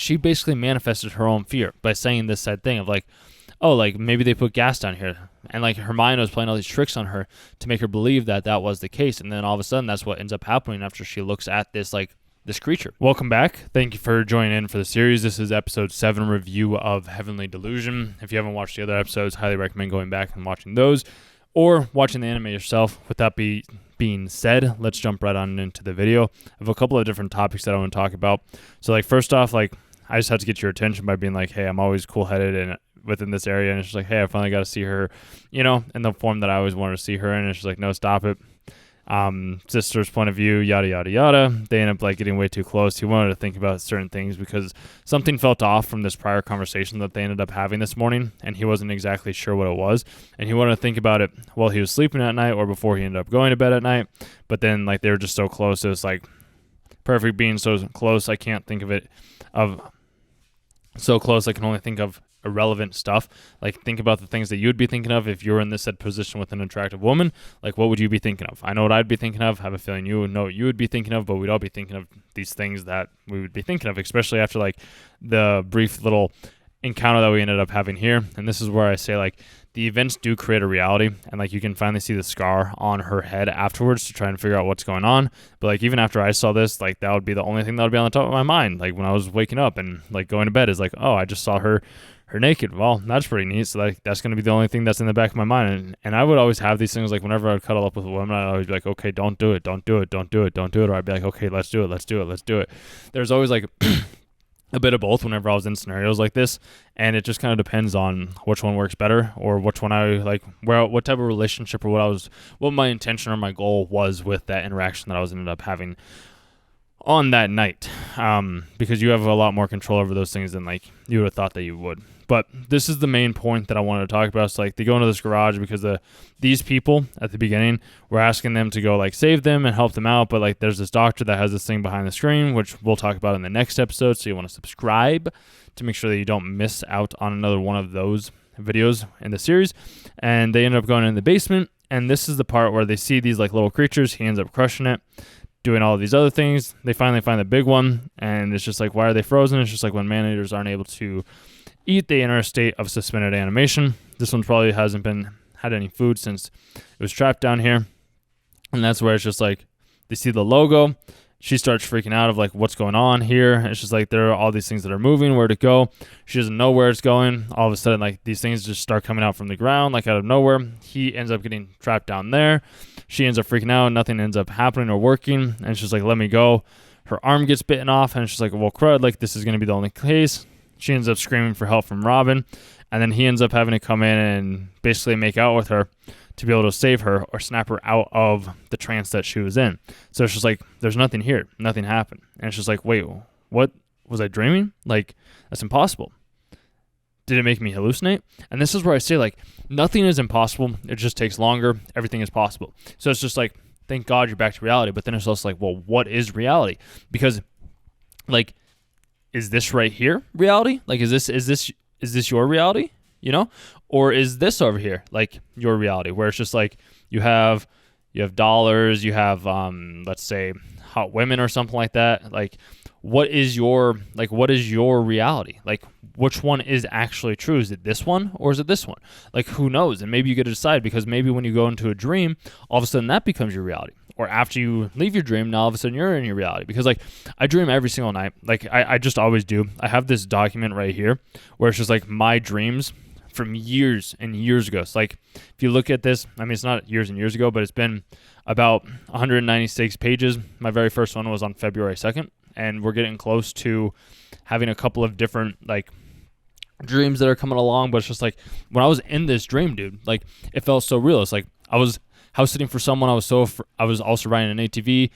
she basically manifested her own fear by saying this said thing of like, oh, like maybe they put gas down here. And like her mind was playing all these tricks on her to make her believe that that was the case. And then all of a sudden that's what ends up happening after she looks at this creature. Welcome back. Thank you for joining in for the series. This is episode 7 review of Heavenly Delusion. If you haven't watched the other episodes, highly recommend going back and watching those or watching the anime yourself. With that being said, let's jump right on into the video. I have a couple of different topics that I want to talk about. So like first off, like I just have to get your attention by being like, hey, I'm always cool-headed and within this area, and it's just like, hey, I finally got to see her, you know, in the form that I always wanted to see her in. And it's just like, no, stop it. Sister's point of view, yada yada yada. They end up like getting way too close. He wanted to think about certain things because something felt off from this prior conversation that they ended up having this morning, and he wasn't exactly sure what it was. And he wanted to think about it while he was sleeping at night or before he ended up going to bed at night. But then like they were just so close. It was like perfect being so close. I can't think of it of so close. I can only think of irrelevant stuff. Like think about the things that you'd be thinking of if you were in this said position with an attractive woman. Like what would you be thinking of? I know what I'd be thinking of. I have a feeling you would know what you would be thinking of, but we'd all be thinking of these things that we would be thinking of, especially after like the brief little encounter that we ended up having here. And this is where I say like the events do create a reality, and like you can finally see the scar on her head afterwards to try and figure out what's going on. But like even after I saw this, like that would be the only thing that would be on the top of my mind. Like when I was waking up and like going to bed is like, oh, I just saw her naked. Well, that's pretty neat. So like that's going to be the only thing that's in the back of my mind. And I would always have these things like whenever I would cuddle up with a woman, I'd always be like, okay, don't do it. Or I'd be like, okay, let's do it. There's always like a bit of both whenever I was in scenarios like this, and it just kind of depends on which one works better or which one I like, what type of relationship or what my intention or my goal was with that interaction that I was ended up having on that night, because you have a lot more control over those things than like you would have thought that you would. But this is the main point that I wanted to talk about. So like they go into this garage because these people at the beginning were asking them to go like save them and help them out. But like there's this doctor that has this thing behind the screen, which we'll talk about in the next episode. So you want to subscribe to make sure that you don't miss out on another one of those videos in the series. And they end up going in the basement. And this is the part where they see these like little creatures. He ends up crushing it, doing all of these other things. They finally find the big one. And it's just like, why are they frozen? It's just like when man-eaters aren't able to eat, they enter a state of suspended animation. This one probably hasn't had any food since it was trapped down here. And that's where it's just like they see the logo. She starts freaking out of like what's going on here. It's just like there are all these things that are moving, where to go. She doesn't know where it's going. All of a sudden like these things just start coming out from the ground like out of nowhere. He ends up getting trapped down there. She ends up freaking out. Nothing ends up happening or working. And she's like, let me go. Her arm gets bitten off, and she's like, well, crud, like this is going to be the only case. She ends up screaming for help from Robin, and then he ends up having to come in and basically make out with her to be able to save her or snap her out of the trance that she was in. So it's just like, there's nothing here. Nothing happened. And it's just like, wait, what? Was I dreaming? Like, that's impossible. Did it make me hallucinate? And this is where I say, like, nothing is impossible. It just takes longer. Everything is possible. So it's just like, thank God you're back to reality. But then it's also like, well, what is reality? Because, like, is this right here reality? Like, is this your reality? You know, or is this over here like your reality, where it's just like you have dollars, you have let's say hot women or something like that. Like, what is your reality? Like, which one is actually true? Is it this one or is it this one? Like, who knows? And maybe you get to decide, because maybe when you go into a dream, all of a sudden that becomes your reality. Or after you leave your dream, now all of a sudden you're in your reality. Because like I dream every single night. Like I just always do. I have this document right here where it's just like my dreams from years and years ago. So like if you look at this, I mean, it's not years and years ago, but it's been about 196 pages. My very first one was on February 2nd. And we're getting close to having a couple of different like dreams that are coming along. But it's just like when I was in this dream, dude, like it felt so real. It's like I was house sitting for someone. I was also riding an ATV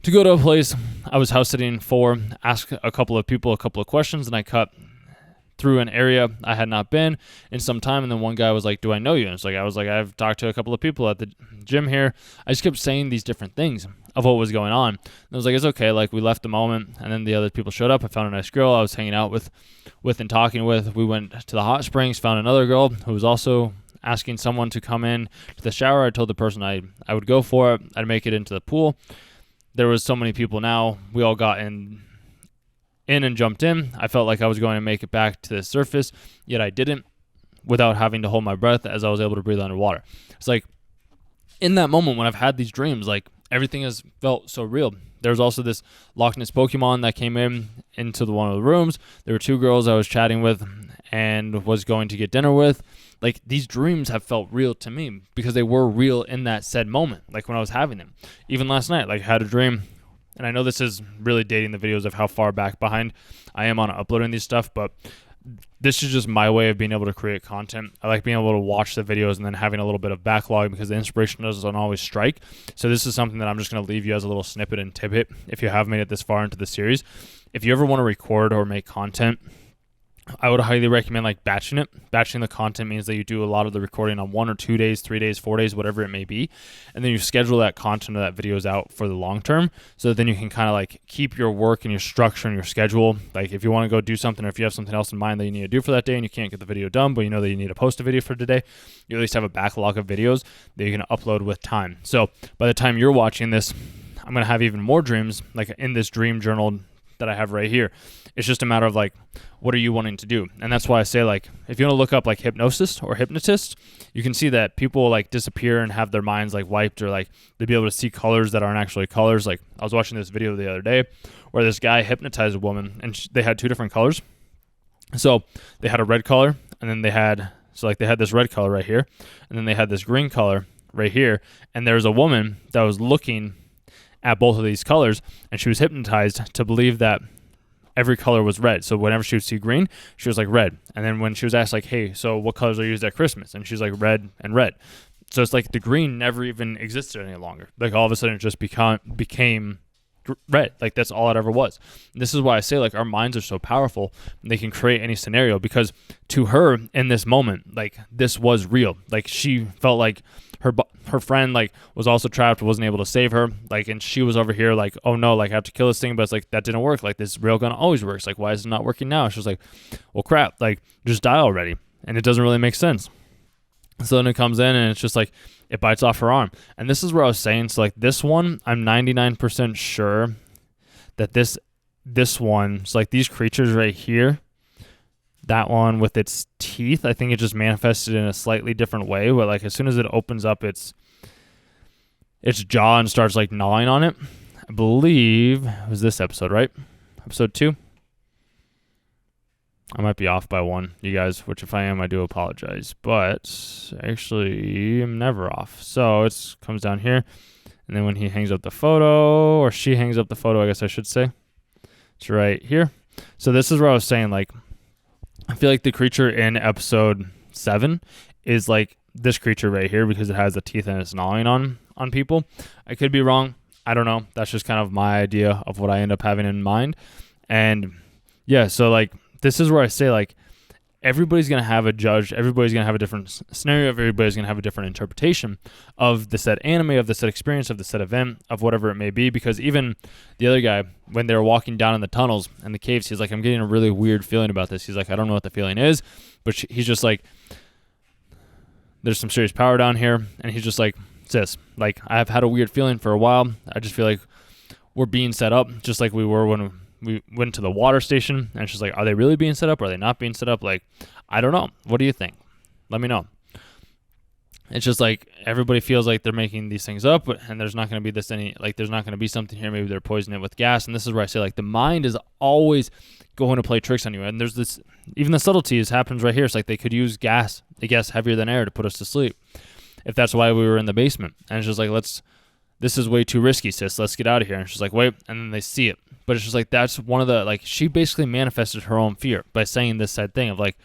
to go to a place. I was house sitting for, ask a couple of people a couple of questions, and I cut through an area I had not been in some time. And then one guy was like, do I know you? And it's like, I was like, I've talked to a couple of people at the gym here. I just kept saying these different things of what was going on. And I was like, it's okay. Like, we left the moment, and then the other people showed up. I found a nice girl I was hanging out with and talking with. We went to the hot springs, found another girl who was also asking someone to come in to the shower. I told the person I would go for it. I'd make it into the pool. There was so many people now. We all got in in and jumped in. I felt like I was going to make it back to the surface, yet I didn't, without having to hold my breath as I was able to breathe underwater. It's like in that moment when I've had these dreams, like everything has felt so real. There's also this Loch Ness Pokemon that came into one of the rooms. There were 2 girls I was chatting with and was going to get dinner with. Like these dreams have felt real to me because they were real in that said moment, like when I was having them. Even last night, like I had a dream, and I know this is really dating the videos of how far back behind I am on uploading these stuff, but this is just my way of being able to create content. I like being able to watch the videos and then having a little bit of backlog because the inspiration doesn't always strike. So this is something that I'm just going to leave you as a little snippet and tidbit if you have made it this far into the series. If you ever want to record or make content, I would highly recommend like batching it. Batching the content means that you do a lot of the recording on 1 or 2 days, 3 days, 4 days, whatever it may be. And then you schedule that content of that videos out for the long term. So then you can kind of like keep your work and your structure and your schedule. Like if you want to go do something or if you have something else in mind that you need to do for that day and you can't get the video done, but you know that you need to post a video for today, you at least have a backlog of videos that you can upload with time. So by the time you're watching this, I'm going to have even more dreams like in this dream journal that I have right here. It's just a matter of like, what are you wanting to do? And that's why I say like, if you want to look up like hypnosis or hypnotist, you can see that people like disappear and have their minds like wiped, or like they'd be able to see colors that aren't actually colors. Like I was watching this video the other day where this guy hypnotized a woman and they had 2 different colors. So they had a red color and then they had this red color right here. And then they had this green color right here. And there's a woman that was looking at both of these colors and she was hypnotized to believe that every color was red. So whenever she would see green, she was like red. And then when she was asked like, hey, so what colors are used at Christmas? And she's like red and red. So it's like the green never even existed any longer. Like all of a sudden it just became red. Like that's all it ever was. And this is why I say like our minds are so powerful and they can create any scenario, because to her in this moment, like this was real. Like she felt like her friend like was also trapped, wasn't able to save her, like, and she was over here like, oh no, like I have to kill this thing, but it's like that didn't work. Like this railgun always works. Like why is it not working now? She was like, well crap, like just die already. And it doesn't really make sense. So then it comes in and it's just like it bites off her arm. And this is where I was saying, so like this one, I'm 99% sure that this one, so like these creatures right here, that one with its teeth, I think it just manifested in a slightly different way, where like as soon as it opens up its jaw and starts like gnawing on it, I believe it was this episode, right? Episode 2. I might be off by 1, you guys, which if I am, I do apologize. But actually, I'm never off. So it comes down here. And then when he hangs up the photo, or she hangs up the photo, I guess I should say, it's right here. So this is where I was saying, like, I feel like the creature in episode 7 is like this creature right here because it has the teeth and it's gnawing on people. I could be wrong. I don't know. That's just kind of my idea of what I end up having in mind. And yeah, so like this is where I say like everybody's going to have a judge. Everybody's going to have a different scenario. Everybody's going to have a different interpretation of the said anime, of the said experience, of the said event, of whatever it may be. Because even the other guy, when they were walking down in the tunnels and the caves, he's like, I'm getting a really weird feeling about this. He's like, I don't know what the feeling is, but he's just like, there's some serious power down here. And he's just like, sis, like I've had a weird feeling for a while. I just feel like we're being set up just like we were when we went to the water station. And she's like, are they really being set up? Are they not being set up? Like, I don't know. What do you think? Let me know. It's just like everybody feels like they're making these things up, and there's not going to be there's not going to be something here. Maybe they're poisoning it with gas. And this is where I say like the mind is always going to play tricks on you. And there's this, even the subtleties happens right here. It's like they could use gas, I guess, heavier than air to put us to sleep. If that's why we were in the basement. And it's just like, this is way too risky, sis. Let's get out of here. And she's like, wait. And then they see it. But it's just like, that's one of the, like, she basically manifested her own fear by saying this said thing of like,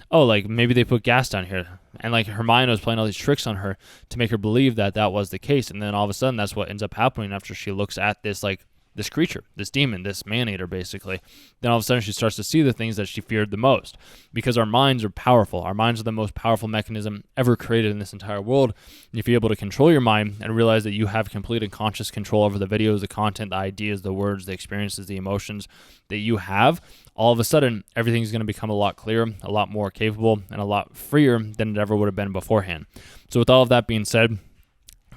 oh, like maybe they put gas down here. And like her mind was playing all these tricks on her to make her believe that that was the case. And then all of a sudden, that's what ends up happening after she looks at this, like, this creature, this demon, this man-eater, basically. Then all of a sudden she starts to see the things that she feared the most, because our minds are powerful. Our minds are the most powerful mechanism ever created in this entire world. And if you're able to control your mind and realize that you have complete and conscious control over the videos, the content, the ideas, the words, the experiences, the emotions that you have, all of a sudden everything's going to become a lot clearer, a lot more capable, and a lot freer than it ever would have been beforehand. So with all of that being said,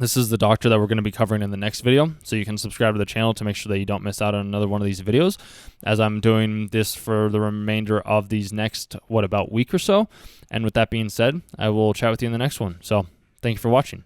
This is the doctor that we're going to be covering in the next video, so you can subscribe to the channel to make sure that you don't miss out on another one of these videos, as I'm doing this for the remainder of these next, about week or so. And with that being said, I will chat with you in the next one. So thank you for watching.